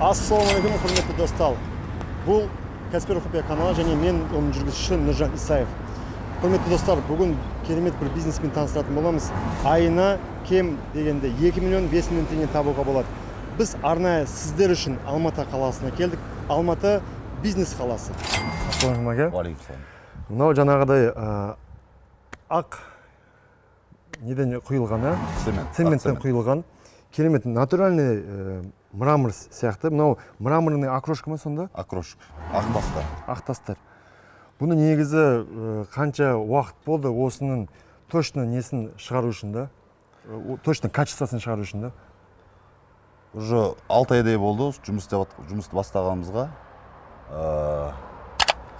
Ассалаумағалейкум, құрметті достар. Бұл Кәсіпкер Құпия каналы және мен оның жүргізушісі Нұржан Исаев. Құрметті достар, бүгін керемет бір бизнеспен таныстыратын боламыз. Айына кем дегенде 2 миллион 5 миллион теңге табуға болады. Біз арнайы сіздер үшін Алматы қаласына келдік. Алматы бизнес қаласы. Ассалаумағалейкум. Мынау жаңағыдай ақ неден құйылған, цементтен құйылған. Керемет натуральный мрамор сияқты. Мынау мраморный окрошка ма сонда? Окрошка. Ақтастар. Ақтастар. Бұны негізі қанша уақыт болды осының точно несін шығару үшін да? Точно качествосын шығару үшін да? Уже 6 айдай болды жұмысты бастағанымызға.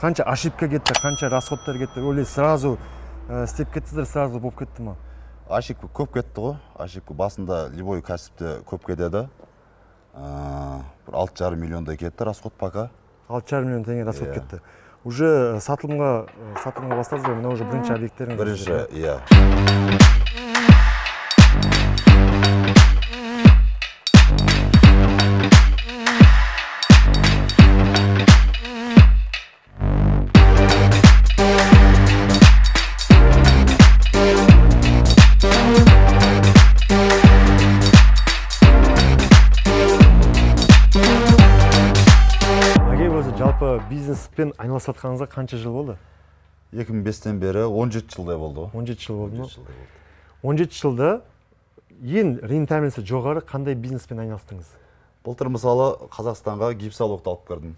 Қанша ошибка кетті, қанша расходтар кетті? Олай сразу істеп кеттіңіздер, сразу болып кетті ма? Ошибка көп кетті ғой. Ошибка басында любой кәсіпте көп кетеді. 6,5 миллиондай кетті расход пока. 6,5 миллион теңге расход кетті. Уже сатылымға бастадыңыздар, мына уже бірінші объекттеріңіз. Бірінші, иә. Жалпы бизнеспен айналысып жатқаныңызға қанша жыл болды? 2005-тен бері 17 жылдай болды. 17 жыл болды ма? 17 жылда ең рентабельності жоғары қандай бизнеспен айналыстыңыз? Былтыр мысалы Қазақстанға гипсоблокты алып кірдім.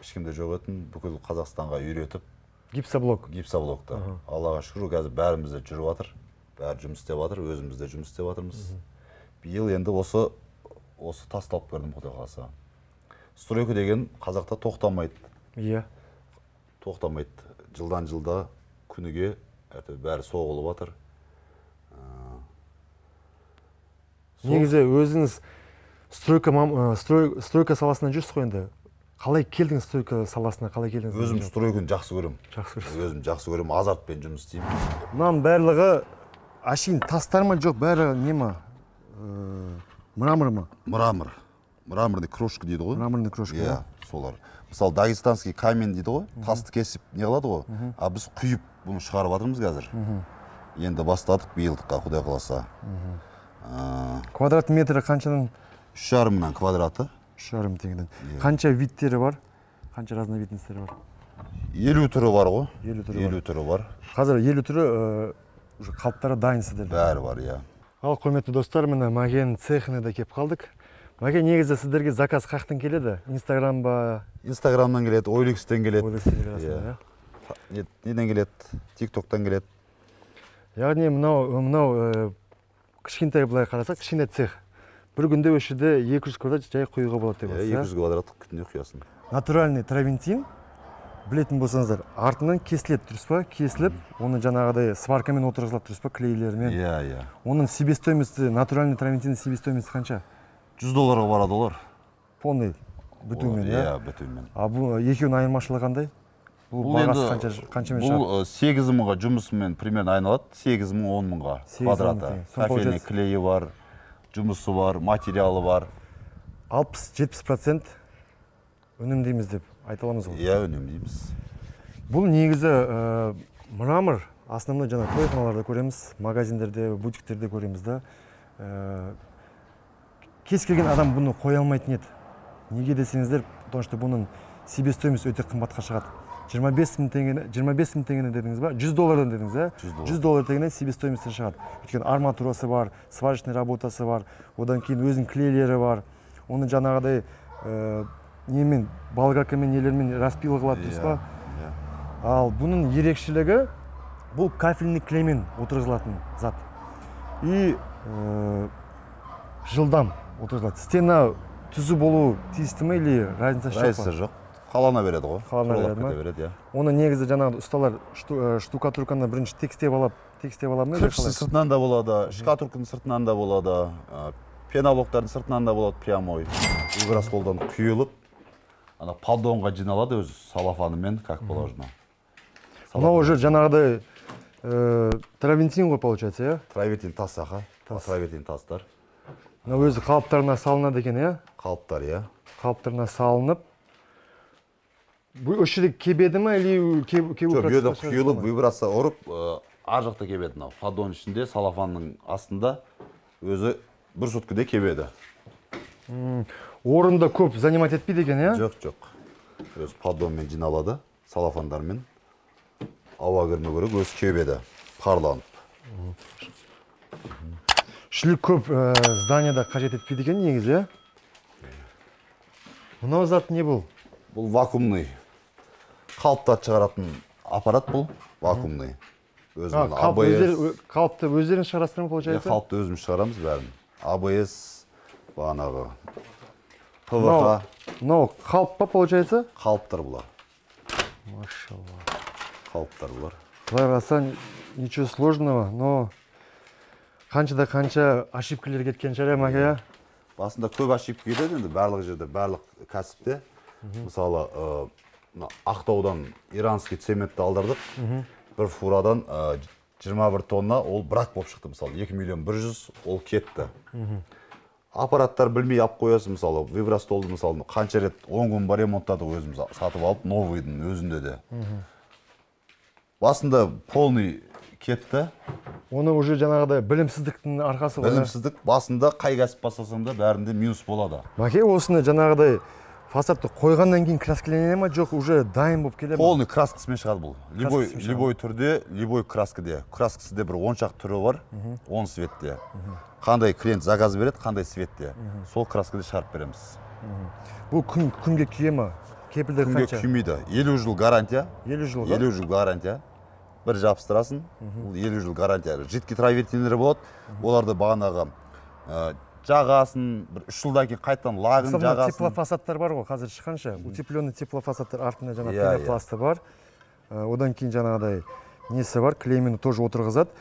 Ешкімде жоқ етін, бүкіл Қазақстанға үйретіп. Гипсоблок? Гипсоблокты. Аллаға шүкір, қазір бәрімізде жүріп жатыр. Бәрі жұмыс істеп жатыр, өзімізде жұмыс істеп жатырмыз. Биыл енді осы тасты алып кірдім, Құдай қаласа. Стройка деген қазақта тоқтамайды. Иә. Тоқтамайды. Жылдан жылда күніге бәрі соғылып жатыр. Негізі өзіңіз стройка саласына жүрсіз ғой енді. Қалай келдіңіз стройка саласына, қалай келдіңіз? Өзім стройканы жақсы көрем. Жақсы көресіз. Өзім жақсы көрем, азартпен жұмыс істеймін. Мынаның барлығы ашейін тастар ма жоқ, бәрі не ма? Мрамор ма? Мрамор. Мраморный крошка дейді ғой. Мраморный крошка. Иә, солар. Мысалы, дагестанский камень дейді ғой. Тасты кесіп не қылады ғой. А біз құйып бұны шығарып жатырмыз қазір. Енді бастадық биылдыққа, Құдай қаласа. Квадрат метрі қаншадан? 3,5 мыңнан квадраты. 3,5 теңгеден. Қанша видтері бар? Қанша разновидностьтері бар? 50 түрі бар ғой. 50 түрі бар. Қазір 50 түрі қалыптары дайын сіздер. Бәрі бар, иә. Ал құрметті достар, міне Маген цехына да келіп қалдық. Маген, негізі сіздерге заказ қақтан келеді? Инстаграм ба? Инстаграмнан келеді, OLX-тен келеді. Неден келеді? TikTok-тан келеді. Яғни мынау кішкентай былай қарасақ, кішкентай цех. Бір күнде өшіде 200 квадрат жай құюға болады деп отырсыз. 200 квадрат күнде құясың. Натуральный травентин, білетін болсаңыздар, артынан кесіледі, дұрыс па? Кесіліп, оны жаңағыдай сваркамен отырғызылады, дұрыс па? Клейлермен. Иә. Оның себестоимости, натуральный травентиннің себестоимости қанша? $100 барады олар. Полный бүтінмен, иә? Иә, бүтінмен. А бұл екеуінің айырмашылығы қандай? Бұл бағасы қаншамен шығады? Бұл 8 мыңға жұмысымен примерно айналады, 8 мың 10 мыңға квадраты. Кофейный клейі бар, жұмысы бар, материалы бар. 60-70% үнемдейміз деп айта аламыз ғой? Иә, үнемдейміз. Бұл негізі мрамор, основной жаңа тойханаларда көреміз, магазиндерде, бутиктерде көреміз да. Кез келген адам бұны қоя алмайтын еді. Неге десеңіздер, потому что бұның себестоимость өте қымбатқа шығады. 25 мың теңгені дедіңіз ба? $100 дедіңіз, ә? $100 теңгеден себестоимостьтен шығады. Өйткені арматурасы бар, сварочный работасы бар, одан кейін өзінің клейлері бар. Оны жаңағыдай немен, болгаркамен, нелермен распил қылады, дұрыс па? Ал бұның ерекшелігі бұл кафельный клеймен отырғызылатын зат. И жылдам отырғызылады. Стена түзу болу тиісті ме или разница жоқ па? Разница жоқ. Қалана береді ғой. Қалана береді ма? Оны негізі жаңағы ұсталар штукатурканы бірінші текстеп алады ма? Кірпіші сыртынан да болады, штукатурканың сыртынан да болады, пеноблоктардың сыртынан да болады прямой. Игросколдан құйылып, поддонға жиналады өзі салафанымен, как положено. Мынау уже жаңағыдай травентин ғой, получается, иә? Травентин тас аха. Травентин тастар. Өзі қалыптарына салынады екен, иә? Қалыптар, иә. қалыптарына салынып. Бұл өшірік кебеді ма, или кебу процесс? Жоқ, құйылып, вибрация ұрып, ар жақта кебеді. Поддон ішінде, салафанның астында өзі бір суткіде кебеді. Орында көп занимать етпейді екен, е? Жоқ. Өз поддонмен жиналады, салафандармен. Ауа кірме керек, өз кебеді, парланып. Шілік көп зданияда қажет етпейді екен, негізі, е? Мынау зат не бұл? Бұл вакуумный. Қалыптарды шығаратын аппарат бұл, вакуумный. Қалыпты өздерін шығарастырмы, получается? Қалыпты өзіміз шығарамыз бәрін. АБС, бағанағы, ПВХ. Мынау қалып па, получается? Қалыптар бұлар. Машалла. Қалыптар бұлар. Былай қарасаң, ничего сложного, но қанша ошибкалер кеткен шығар, мәке? Басында көп ошибка кетеді, енді барлық жерде, барлық кәсіпте. Мысалы, Ақтаудан иранский цементті алдырдық. Бір фурадан 21 тонна, ол брак болып шықты, мысалы, 2 миллион 100, ол кетті. Аппараттар білмей ап қоясы, мысалы, вибростолды, мысалы, қанша рет 10 күн бар ремонттады өзіміз сатып алып, новыйдың өзінде де. Басында полный кетті. Оны уже жаңағыдай білімсіздіктің арқасы бар. Білімсіздік, басында қай кәсіп бастасаң да бәрінде минус болады. Мәке, осыны жаңағыдай фасадты қойғаннан кейін краскілене ма, жоқ, уже дайын болып келе ма? Полный краскасымен шығады бұл. Любой түрде, любой краскіде. Краскісіде бір 10 шақты түрі бар, 10 светте. Қандай клиент заказ береді, қандай светте. Сол краскіде шығарып береміз. Бұл күнге күйе ма? Кепілдер қанша? Күнге күймейді. 50 жыл гарантия. 50 жыл ға? 50 жыл гарантия. Бір жабыстырасын, 50 жыл гарантия. Жидкий травертинлері болады, оларды бағанағы жағасын, бір 3 жылдан кейін қайтадан лагын жағасын. Теплофасадтар бар ғой, қазір шыққанша. Утепленный теплофасадтар артында жаңа пенопласты бар. Одан кейін жаңағыдай несі бар, клеймені тоже отырғызады.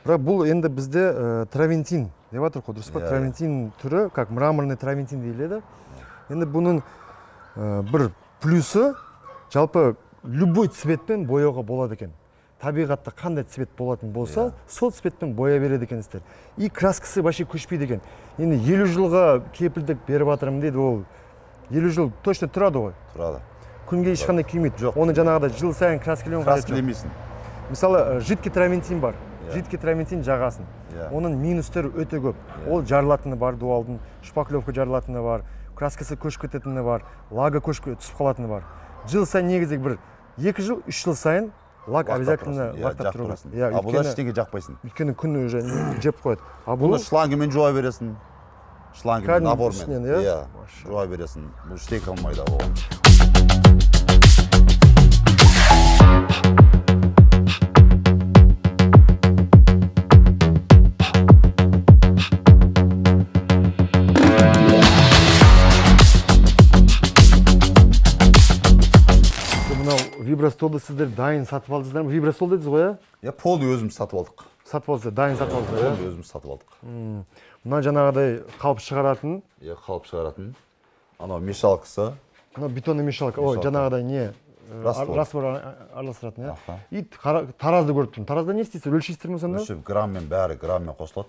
Бірақ бұл енді бізде травентин деп жатыр ғой, дұрыс па? Травентин түрі, как мраморный травентин дейіледі. Енді бұның бір плюсы, жалпы любой цветпен бояуға болады екен. Табиғатта қандай цвет болатын болса, сол цветпен боя береді екенсіздер. И краскасы вообще көшпейді екен. Енді 50 жылға кепілдік беріп жатырмын дейді, ол 50 жыл точно тұрады ғой. Тұрады. Күнге ешқандай күймейді. Оны жаңағыда жыл сайын краскілеуін қажет жоқ. Краскілемейсің. Мысалы, жидкий травентин бар. Жидкий травентин жағасын. Оның минустері өте көп. Ол жарылатыны бар дуалдың, шпаклевка жарылатыны бар, краскасы көшіп кететіні бар, лага көшіп түсіп қалатыны бар. Жыл сайын негізі бір 2 жыл, 3 жыл сайын лак обязательно лактап тұру керек. А бұда ештеңе жақпайсың. Өйткені күн уже жеп қояды. Бұны шлангымен жуа бересің. Шлангымен, набормен. Иә, жуа бересің. Бұл ештеңе қалмайды оған. Вибростолды сіздер дайын сатып алдыңыздар ма? Вибростол дедіңіз ғой, иә? Полный өзіміз сатып алдық. Сатып алдыңыздар, дайын сатып алдыңыздар, Полный өзіміз сатып алдық. Мына жаңағыдай қалып шығаратын. Иә, қалып шығаратын. Анау мешалкасы. Мына бетонный мешалка. Ой, жаңағыдай не? Раствор араластыратын, иә? И таразды көріп тұрмын. Таразда не істейсіз? Өлшейсіздер ме сонда? Өлшеп, граммен бәрі граммен қосылады.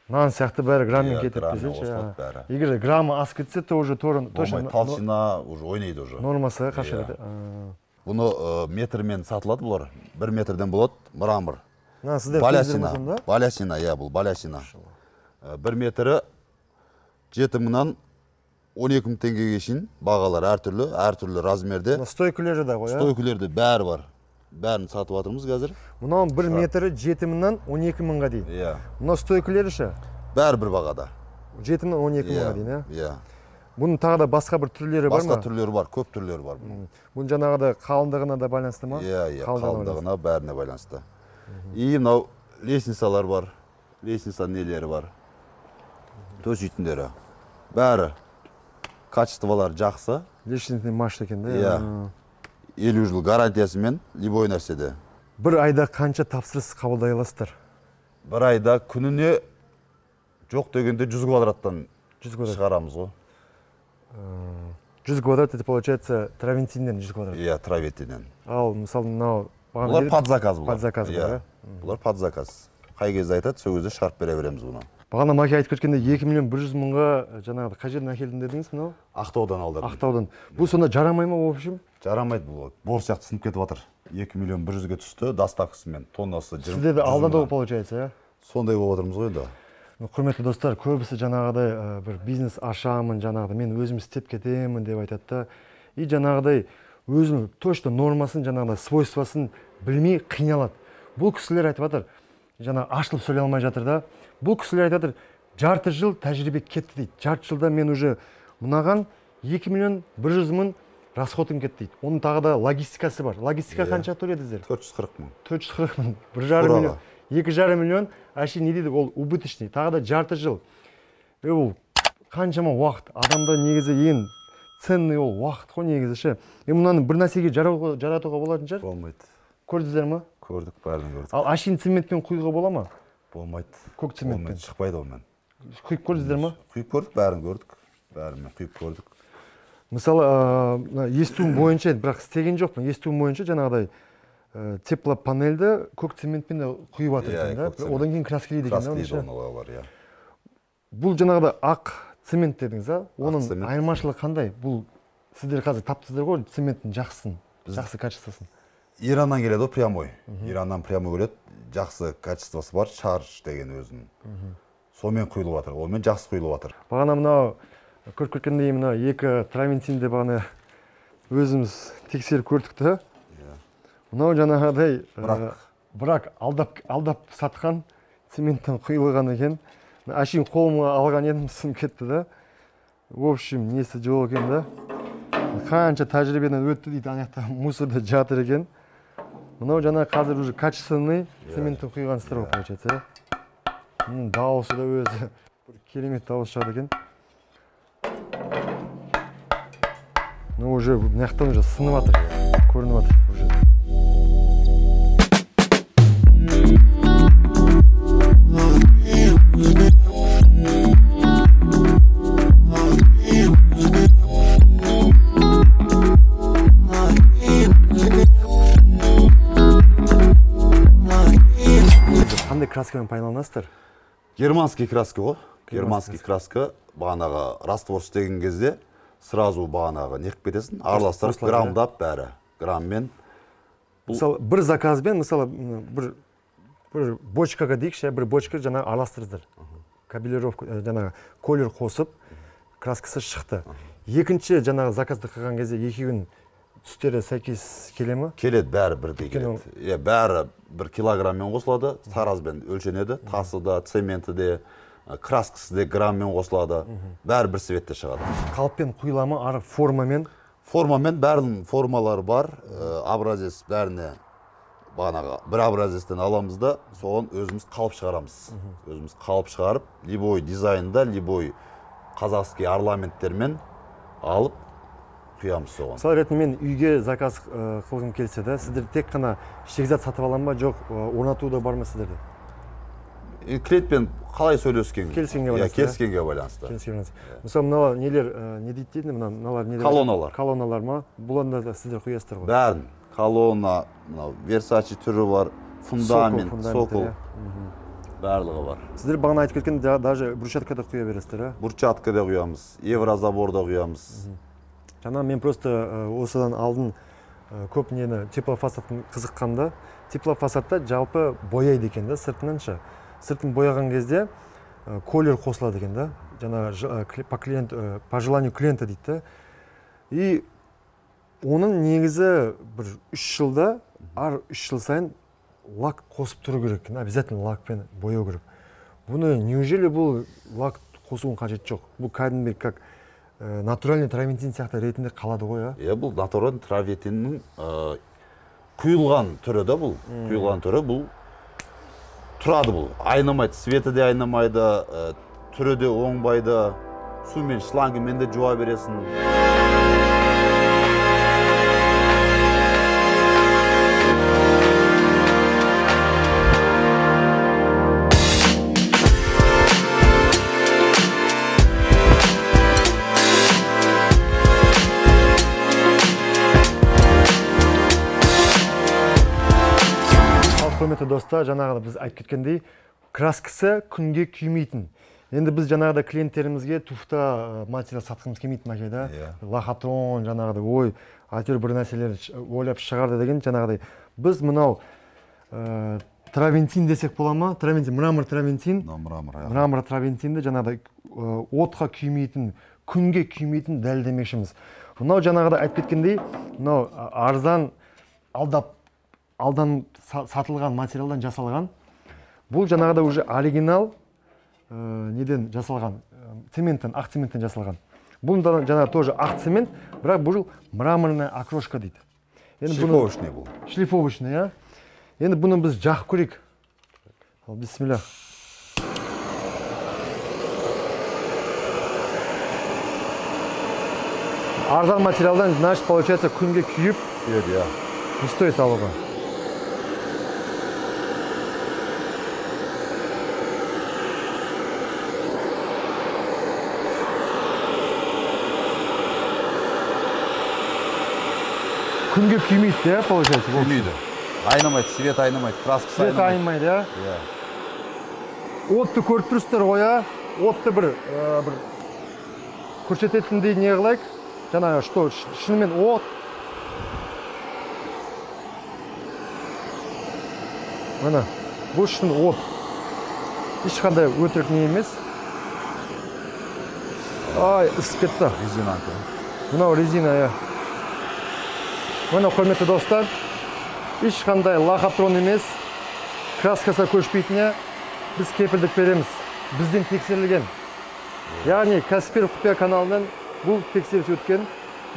Нан сияқты бәрі граммен кетіп десеңші. Егер граммы аз кетсе, то уже точно толщина уже ойнайды уже. Нормасы қашырады. Бұны метрмен сатылады бұлар. 1 метрден болады, мрамор. Балясина. Балясина, иә, бұл балясина. 1 метрі 7 мыңнан 12 мың теңгеге шейін бағалар әртүрлі размерде. Стойкілері де ғой, Стойкілерді бәрі бар. Бәрін сатып жатырмыз қазір. Мұнан 1 метрі 7 мыңнан 12 мыңға дейін. Иә. Мұна стойкілері ше? Бәрі бір бағада. 7 мыңнан 12 мыңға дейін, иә? Бұның тағы да басқа бір түрлері бар ма? Басқа түрлері бар, көп түрлері бар. Бұның жаңағыда қалыңдығына да байланысты ма? Иә, қалыңдығына бәріне байланысты. И мынау лестницалар бар, лестница нелері бар. Төсейтіндері. Бәрі качестволар жақсы. Лестничный машина екен, да? Иә. 50 жыл гарантиясымен любой нәрседе. Бір айда қанша тапсырыс қабылдай аласыздар? Бір айда күніне жоқ дегенде 100 квадраттан шығарамыз ғой. 100 квадрат, это получается травентиннен 100 квадрат. Иә, травентиннен. Ал, мысалы, мынау... Бұлар под заказ бұлар. Под заказ бұлар, Бұлар под заказ. Қай кезде айтады, сол кезде шығарып бере береміз бұны. Бағана Маке айтып кеткенде 2.100.000-ға жаңағыда қай жерден әкелдім дедіңіз мынау? Ақтаудан алдырдым. Ақтаудан. Бұл сонда жарамай ма в общем? Жарамайды бұл. Бор сияқты сынып кетіп жатыр. 2.100.000-ге түсті, доставкасымен тоннасы 20. Сіздерді алдады получается, Сондай болып отырмыз ғой енді. Құрметті достар, көбісі жаңағыдай бір бизнес ашамын, жаңағыдай мен өзім істеп кетемін деп айтады да. И жаңағыдай өзінің точно нормасын, жаңағыдай свойствосын білмей қиналады. Бұл кісілер айтып жатыр, жаңа ашылып сөйлей алмай жатыр да. Бұл кісілер айтып жатыр, жарты жыл тәжірибе кетті дейді. Жарты жылда мен уже мынаған 2.100.000 расходым кетті дейді. Оның тағы да логистикасы бар. Логистика қанша төледі сіздер? 440.000. 440.000, 1,5 миллион. 2,5 миллион, әшейін не дейді, ол убыточный. Тағы да жарты жыл. Ол қаншама уақыт. Адамда негізі ең ценный ол уақыт қой негізі ше. Мынаны бір нәрсеге жаратуға болатын шығар? Болмайды. Көрдіңіздер ме? Көрдік, бәрін көрдік. Ал әшейін цементпен құюға бола ма? Болмайды. Көк цементпен. Шықпайды онымен. Құйып көрдіңіздер ме? Құйып көрдік, бәрін көрдік. Бәрімен құйып көрдік. Мысалы, естуім бойынша, бірақ істеген жоқпын. Естуім бойынша жаңағыдай теплопанельді көк цементпен құйып жатыр екен да. Одан кейін краскілейді екен да. Краскілейді оналар, иә. Бұл жаңағыдай ақ цемент дедіңіз, а? Оның айырмашылығы қандай? Бұл сіздер қазір таптыңыздар ғой цементтің жақсысын, жақсы качествосын. Ираннан келеді ғой прямой. Ираннан прямой келеді. Жақсы качествосы бар, шарж деген өзінің. Сонымен құйылып жатыр. Онымен жақсы құйылып жатыр. Бағана мынау көріп кеткендей мына екі травентинді бағана өзіміз тексеріп көрдік та. Мынау жаңағыдай бірақ алдап сатқан цементтен құйылған екен. Әшейін қолыма алған едім, сынып кетті да. В общем, несі жоқ екен да. Қанша тәжірибеден өтті дейді, аяқта мусорда жатыр екен. Мынау жаңа қазір уже качественный цементтен құйған сіздер болып получается. Дауысы да өзі керемет дауыс шығады екен. Ну уже мынаяқтан уже сынып жатыр, көрініп жатыр уже. Қандай краскамен пайдаланасыздар? Германский краска ғой. Германский краска бағанағы раствор істеген кезде сразу бағанағы неқіп кетесің, араластырып граммдап бәрі. Грамммен. Мысалы, бір заказбен, мысалы, бір бочкаға дейікші, бір бочка жаңа араластырыздар. Кабелировка, жаңағы колер қосып, краскасы шықты. Екінші жаңағы заказды қылған кезде екеуін түстері сәйкес келе ме? Келеді, бәрі бірдей келеді. Бәрі 1 килограммен қосылады, таразбен өлшенеді, тасы да, цементі де, краскасы де граммен қосылады, бәрі бір светте шығады. Қалыппен құйыламы, ары формамен? Формамен бәрінің формалары бар, образец бәріне бағанағы бір образецтен аламыз да, соған өзіміз қалып шығарамыз. Өзіміз қалып шығарып, любой дизайнда, любой қазақский орнаменттермен алып құямыз соған. Мысалы ретінде мен үйге заказ қылғым келсе де, сіздер тек қана шикізат сатып алам ба, жоқ орнату да бар ма сіздерде? Клиентпен қалай сөйлескенге? Келіскенге байланысты. Мысалы мынау нелер не дейді дейді, мыналар нелер? Колонналар. Колонналар ма? Бұланда да сіздер құясыздар ғой? Бәрін. Колонна, Versace түрі бар, фундамент, сокол. Барлығы бар. Сіздер бағана айтып кеткен даже брусчаткада құя бересіздер, а? Брусчаткада құямыз, еврозаборда құямыз. Жаңа мен просто осыдан алдын көп нені теплофасадтың қызыққанда, теплофасадта жалпы бояйды екен да, сыртынанша. Сыртын бояған кезде колер қосылады екен да, жаңа по желанию клиента дейді да. И оның негізі бір 3 жылда, ар 3 жыл сайын лак қосып тұру керек екен, обязательно лакпен бояу керек. Бұны неужели бұл лак қосуын қажет жоқ? Бұл кәдімгі как натуральный травентин сияқты ретінде қалады ғой, а? Бұл натуральный травентиннің құйылған түрі да бұл. Құйылған түрі бұл тұрады бұл. Айнамайды, светі де айнамайды, түрі де оңбайды, сумен шлангымен де жуа бересің. Құрметті достар, жаңағы біз айтып кеткендей, краскасы күнге күймейтін. Енді біз жанағыда клиенттерімізге туфта материал сатқымыз келмейді мына жерде. Лохотрон жанағыдай ой, әйтеуір бір нәрселер ойлап шығарды деген жанағыдай. Біз мынау травентин десек бола ма? Травентин, мрамор травентин. Мрамор травентинді жанағыдай отқа күймейтін, күнге күймейтін дәлелдемекшіміз. Мынау жанағыда айтып кеткендей, мынау арзан алдан сатылған материалдан жасалған. Бұл жанағыда уже оригинал неден жасалған, цементтен, ақ цементтен жасалған. Бұл жаңағы тоже ақ цемент, бірақ бұл мраморная окрошка дейді. Шлифовочный бұл. Шлифовочный, я. Енді бұны біз жақып көрейік. Бисмилля. Арзан материалдан, значит, получается, күнге күйіп, не стоит алуға. Күнге күймейді, да, получается? Күймейді. Айнымайды, свет айнымайды, краскасы айнымайды. Свет айнымайды, да? Отты көріп тұрсыздар ғой, отты бір көрсететіндей не қылайық? Жаңағы, что, шынымен от. Мына, бұл шын от. Ешқандай өтірік не емес. Ай, ісіп кетті. Резинанты. Мынау резина, я. Мына, құрметті достар, ешқандай лохотрон емес, краскасы көшпейтіне біз кепілдік береміз. Бізден тексерілген. Яғни, Каспиев құпия каналынан бұл тексеріс өткен,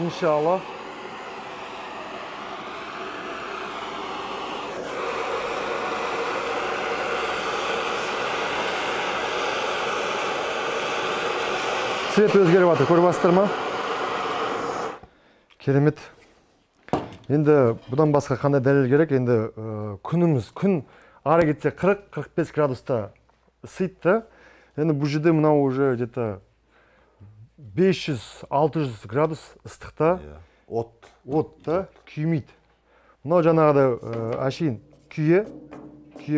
иншалла. Цвет өзгеріп жатыр, көріп жатсыздар ма? Керемет. Енді бұдан басқа қандай дәлел керек? Енді күніміз, күн ары кетсе 40-45 градуста ысиды. Енді бұл жерде мынау уже где-то 500-600 градус ыстықта. Отта күймейді. Мынау жаңағыда әшейін күйе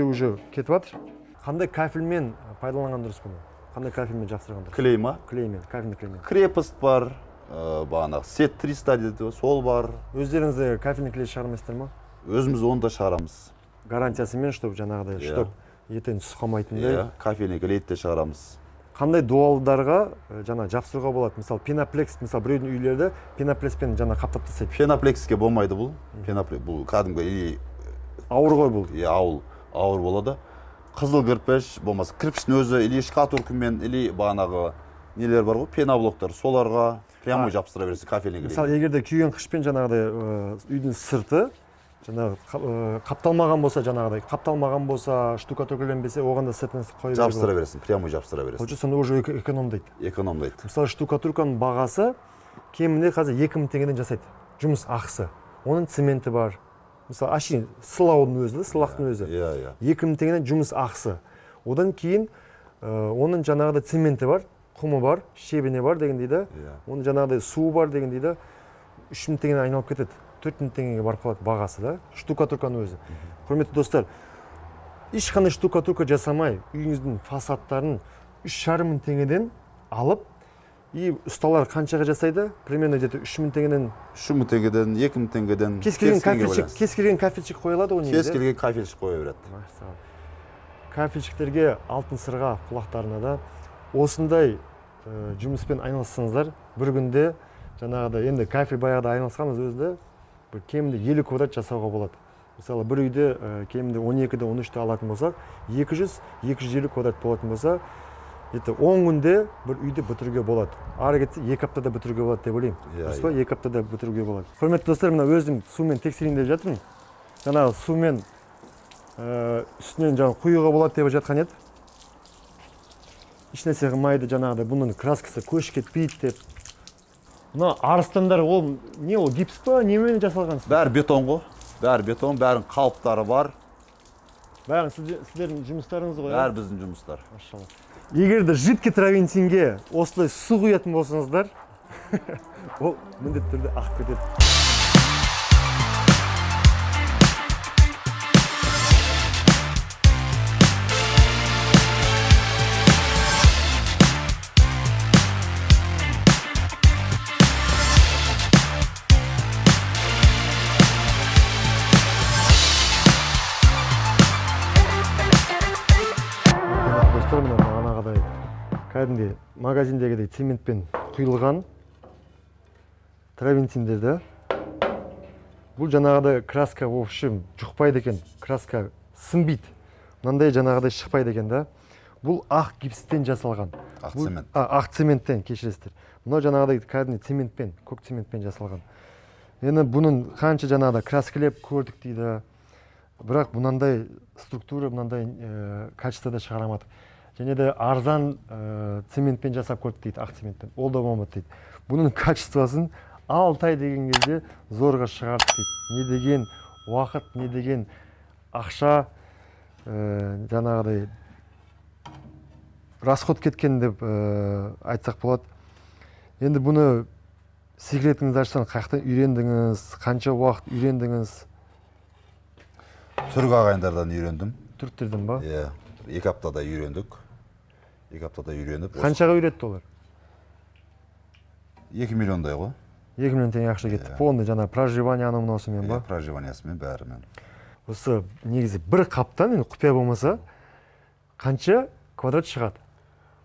уже кетіп жатыр. Қандай кафельмен пайдаланған дұрыс бұны? Қандай кафельмен жақсырған дұрыс? Клей ма? Клеймен, кафельный клеймен. Крепост бар. Бағанағы сет 300 деді, сол бар. Өздеріңізде кафельный клей шығармайсыздар ма? Өзіміз оны да шығарамыз. Гарантиясымен, чтобы жаңағыдай, чтобы ертең түсіп қалмайтындай. Кафельный клейді де шығарамыз. Қандай дуалдарға жаңа жапсыруға болады? Мысалы, пеноплекс, мысалы, біреудің үйлерді пеноплекспен жаңа қаптап тастайды. Пеноплекске болмайды бұл. Бұл кәдімгі ауыр ғой бұл. Ауыр болады. Қызыл кірпіш, болмаса кірпіштің өзі, или шкатуркамен, или бағанағы нелер бар ғой, пеноблоктар, соларға прямой жапсыра бересіз кафельный клей. Мысалы, егерде күйген қышпен жаңағыдай үйдің сырты қапталмаған болса, штукатуркаленбесе, оған да сыртын қойып жапсыра бересің, прямой жапсыра бересің. Получается, сонда уже экономдайды. Мысалы, штукатурканың бағасы кемінде қазір 2000 теңгеден жасайды. Жұмыс ақысы. Оның цементі бар. Мысалы, ашин сылаудың өзі, сылақтың өзі. 2000 теңгеден жұмыс ақысы. Одан кейін оның жаңағыда цементі бар, құмы бар, шебіне бар деген дейді. Оның жаңағыдай суы бар деген дейді. 3000 теңгеден айналып кетеді. 4000 теңгеге барып қалады бағасы да. Штукатурканың өзі. Құрметті достар, ешқандай штукатурка жасамай, үйіңіздің фасадтарын 3500 теңгеден алып, и ұсталар қаншаға жасайды? Примерно где-то 3000 теңгеден, 3000 теңгеден, 2000 теңгеден кез келген кафельщик қойылады ғой негізі. Кез келген кафельщик қоя береді. Кафельщиктерге алтын сырға құлақтарына да осындай жұмыспен айналыссаңыздар, бір күнде жаңағыда енді кафель баяғыда айналысқанбыз өзі бір кемінде 50 квадрат жасауға болады. Мысалы, бір үйде кемінде 12-де 13-те алатын болсақ, 200-250 квадрат болатын болса, 10 күнде бір үйді бітіруге болады. Ары кетсе 2 аптада бітіруге болады деп ойлаймын. Дұрыс па? 2 аптада бітіруге болады. Құрметті достар, мына өзім сумен тексерейін деп жатырмын. Жаңағы сумен үстінен жаңағы құюға болады деп жатқан еді. Ешнәрсе қылмайды жаңағыда, бұның краскасы көш кетпейді деп. Мына арыстандар, ол не ол, гипс па, немен жасалған? Бәрі бетон ғой. Бәрі бетон, бәрінің қалыптары бар. Бәрі сіздердің жұмыстарыңыз ғой? Бәрі біздің жұмыстар. Машалла. Егер де жидкий травентинге осылай су құятын болсаңыздар, ол міндетті түрде ағып кетеді. кәдімгі магазиндегідей цементпен құйылған травентиндер да. Бұл жаңағыдай краска в общем жұқпайды екен, краска сынбейді. Мынандай жаңағыдай шықпайды екен да. Бұл ақ гипстен жасалған. Ақ цемент. Ақ цементтен, кешіресіздер. Мынау жаңағыдай кәдімгі цементпен, көк цементпен жасалған. Енді бұның қанша жаңағыдай краскілеп көрдік дейді. Бірақ мынандай структура, мынандай качествода шығарамадық. Және де арзан цементпен жасап көрдік дейді, ақ цементпен. Ол да болмады дейді. Бұның качествосын 6 ай деген кезде зорға шығардық дейді. Не деген уақыт, не деген ақша жаңағыдай расход кеткен деп айтсақ болады. Енді бұны секретіңізді ашсаң, қаяқтан үйрендіңіз, қанша уақыт үйрендіңіз? Түрік ағайындардан үйрендім. Түріктерден ба? Иә, 2 аптада үйрендік. 2 аптада үйреніп. Қаншаға үйретті олар? 2 миллиондай ғой. 2 миллион теңге ақша кетті. Полный жаңа проживание анау-мынауысымен ба? Проживаниясымен бәрімен. Осы негізі бір қаптан, енді құпия болмаса, қанша квадрат шығады?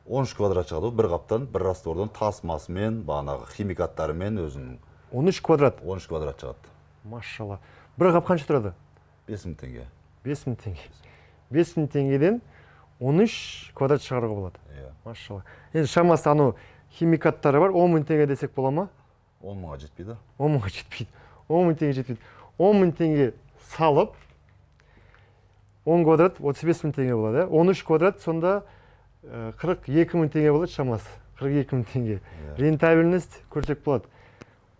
13 квадрат шығады, бір қаптан, бір раствордан тасмасымен, бағанағы химикаттарымен өзінің 13 квадрат. 13 квадрат шығады. Машалла. Бір қап қанша тұрады? 5000 теңге. 5000 теңге. 5000 теңгеден 13 квадрат шығаруға болады. Иә. Машалла. Енді шамасы анау химикаттары бар, 10 000 теңге десек бола ма? 10 мыңға жетпейді. 10 мыңға жетпейді. 10 000 теңге жетпейді. 10 000 теңге салып, 10 квадрат 35 000 теңге болады. 13 квадрат сонда 42 000 теңге болады шамасы. 42 000 теңге. Рентабельность көрсек болады.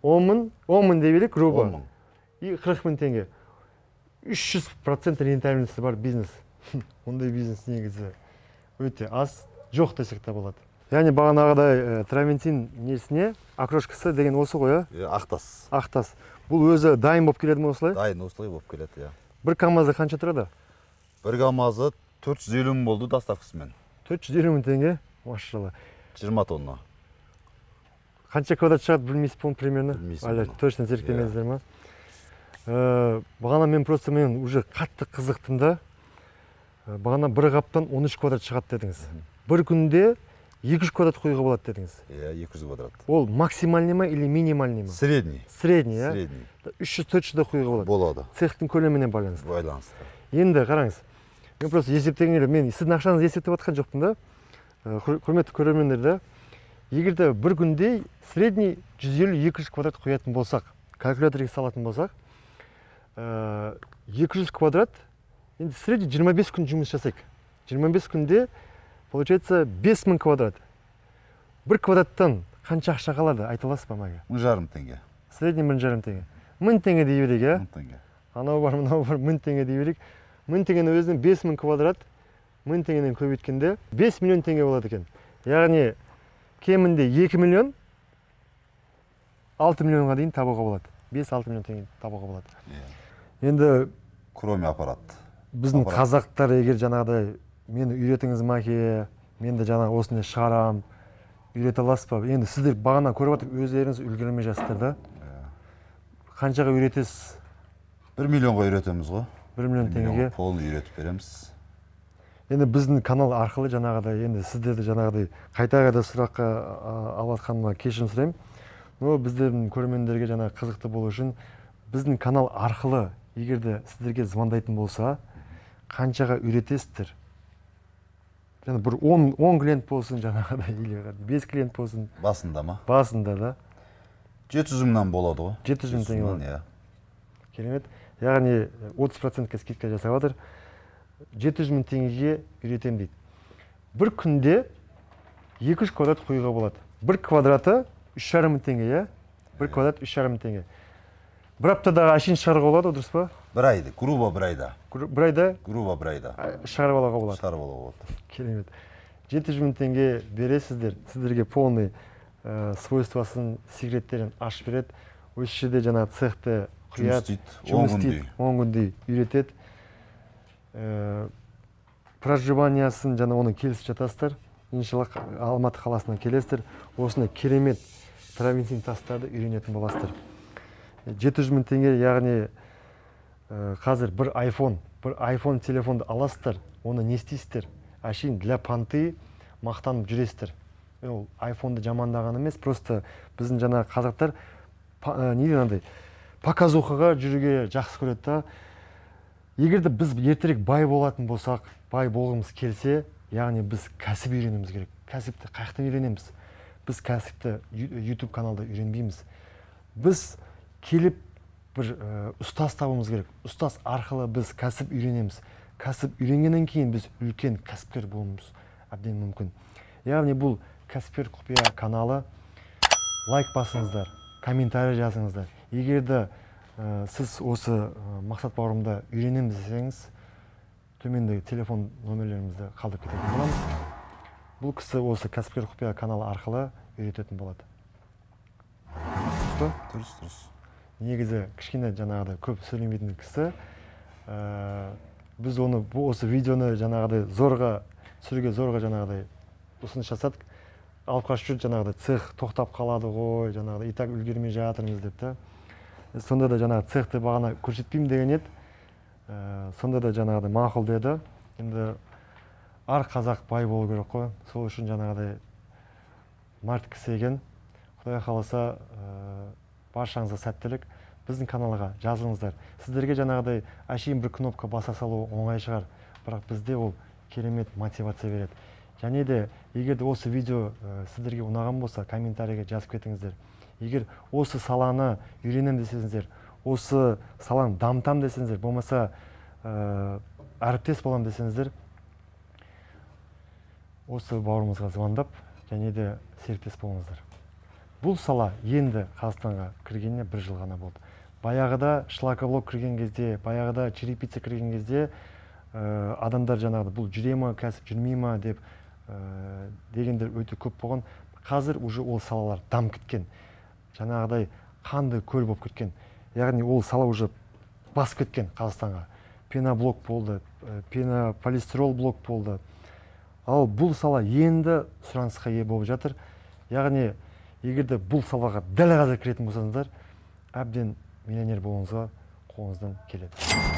10 000 дебелік, грубо. 10 мың. И 40 000 теңге. 300% рентабельности бар бизнес. Ондай бизнес негізі өте аз, жоқ десек те болады. Яғни бағанағыдай травентин несіне окрошкасы деген осы ғой, Ақтас. Ақтас. Бұл өзі дайын болып келеді ме осылай? Дайын осылай болып келеді, иә. Бір камазда қанша тұрады? Бір камазы 450 мың болды доставкасымен. 450 000 теңге, машалла. 20 тонна. Қанша квадрат шығады білмейсіз бұл примерно? Білмейсің. Әлі точно зерттемедіңіздер ма? Бағана мен уже қатты қызықтым да. Бағана бір қаптан 13 квадрат шығады дедіңіз. Бір күнде 200 квадрат қоюға болады дедіңіз. Иә, 200 квадрат. Ол максимальный ма или минимальный ма? Средний. Средний, иә? Средний. 300-400 да қоюға болады. Болады. Цехтың көлеміне байланысты. Байланысты. Енді қараңыз. Мен просто есептегенде, мен сіздің ақшаңызды есептеп жатқан жоқпын да. Құрметті көрермендер да. Егер де бір күнде средний 150-200 квадрат қоятын болсақ, калькуляторға салатын болсақ, 200 квадрат, енді средний 25 күн жұмыс жасайық. 25 күнде, получается, 5000 квадрат. Бір квадраттан қанша ақша қалады, айта аласыз ба маған? 1500 теңге. Средний 1500 теңге. 1000 теңге дей берейік, иә? 1000 теңге. Анау бар, мынау бар, 1000 теңге дей берейік. 1000 теңгенің өзінен 5000 квадрат, 1000 теңгеден көбейткенде 5 миллион теңге болады екен. Яғни кемінде 2 миллион 6 миллионға дейін табуға болады. 5-6 миллион теңге табуға болады. Енді Кроме аппарат. біздің қазақтар егер жаңағыдай мені үйретіңіз маке, мен де жаңағы осындай шығарам, үйрете аласыз ба? Енді сіздер бағана көріп жатыр, өздеріңіз үлгермей жатсыздар да. Қаншаға үйретесіз? 1 миллионға үйретеміз ғой. 1 миллион теңгеге. Полный үйретіп береміз. Енді біздің канал арқылы жаңағыдай, енді сіздерді жаңағыдай қайта сұраққа алып жатқаныма кешірім сұраймын. Но біздердің көрермендерге жаңа қызықты болу үшін біздің канал арқылы егер де сіздерге звондайтын болса, қаншаға үйретесіздер? Жаңа бір 10 клиент болсын жаңағыдай, или 5 клиент болсын. Басында ма? Басында да. 700 мыңнан болады ғой. 700 мың теңге болады. Иә. Керемет. Яғни 30%-ке скидка жасап жатыр. 700 мың теңгеге үйретем дейді. Бір күнде 200 квадрат қоюға болады. Бір квадраты 3,5 мың теңге, иә? Бір квадрат 3,5 мың теңге. Бір аптадағы ашин шығаруға болады, дұрыс па? Бір айда, грубо бір айда. Бір айда? Грубо бір айда. Шығарып алуға болады. Шығарып алуға болады. Керемет. 700 мың теңге бересіздер, сіздерге полный свойствосын, секреттерін ашып береді. Осы жерде жаңа цехты құяды, жұмыс істейді, 10 күндей үйретеді. Проживаниясын жаңа оны келісіп жатасыздар. Иншалла Алматы қаласына келесіздер. Осындай керемет травентин тастарды үйренетін боласыздар. 700 мың теңге, яғни қазір бір iPhone телефонды аласыздар, оны не істейсіздер? Әшейін для понты мақтанып жүресіздер. ол айфонды жамандаған емес, просто біздің жаңағы қазақтар не дейді андай показухаға жүруге жақсы көреді да. Егер де біз ертерек бай болатын болсақ, бай болғымыз келсе, яғни біз кәсіп үйренуіміз керек. Кәсіпті қаяқтан үйренеміз? Біз кәсіпті YouTube каналда үйренбейміз. Біз келіп бір ұстаз табуымыз керек. Ұстаз арқылы біз кәсіп үйренеміз. Кәсіп үйренгеннен кейін біз үлкен кәсіпкер болуымыз әбден мүмкін. Яғни бұл кәсіпкер құпия каналы. Лайк басыңыздар, комментарий жазыңыздар. Егер де сіз осы мақсат бауырымда үйренеміз десеңіз, төмендегі телефон номерлерімізді қалдырып кететін боламыз. Бұл кісі осы кәсіпкер құпия каналы арқылы үйрететін болады. Дұрыс. Негізі кішкене жаңағыдай көп сөйлемейтін кісі. Біз оны осы видеоны жаңағыдай түсіруге зорға жаңағыдай ұсыныс жасадық. Алып қашып жүрді, жаңағыдай цех тоқтап қалады ғой, жаңағыдай итак үлгермей жатырмыз деп та. Сонда да жаңағы цехты бағана көрсетпеймін деген еді. Сонда да жаңағыдай мақұл деді. Енді ар қазақ бай болу керек қой. Сол үшін жаңағыдай март кісі екен. Құдай қаласа баршаңызға сәттілік. Біздің каналға жазылыңыздар. Сіздерге жаңағыдай әшейін бір кнопка баса салу оңай шығар, бірақ бізде ол керемет мотивация береді. Және де егер де осы видео сіздерге ұнаған болса, комментарийге жазып кетіңіздер. Егер осы саланы үйренем десеңіздер, осы саланы дамытам десеңіздер, болмаса әріптес болам десеңіздер, осы бауырымызға звондап, және де серіктес болыңыздар. Бұл сала енді Қазақстанға кіргеніне 1 жыл ғана болды. Баяғыда шлакоблок кірген кезде, баяғыда черепица кірген кезде адамдар жаңағыда бұл жүре ма, кәсіп жүрмей ма деп дегендер өте көп болған. Қазір уже ол салалар дамып кеткен. Жаңағыдай қанды көл болып кеткен. Яғни ол сала уже басып кеткен Қазақстанға. Пеноблок болды, пенополистирол блок болды. Ал бұл сала енді сұранысқа ие болып жатыр. Яғни егерде бұл салаға дәл қазір кіретін болсаңыздар, әбден миллионер болуыңызға қолыңыздан келеді.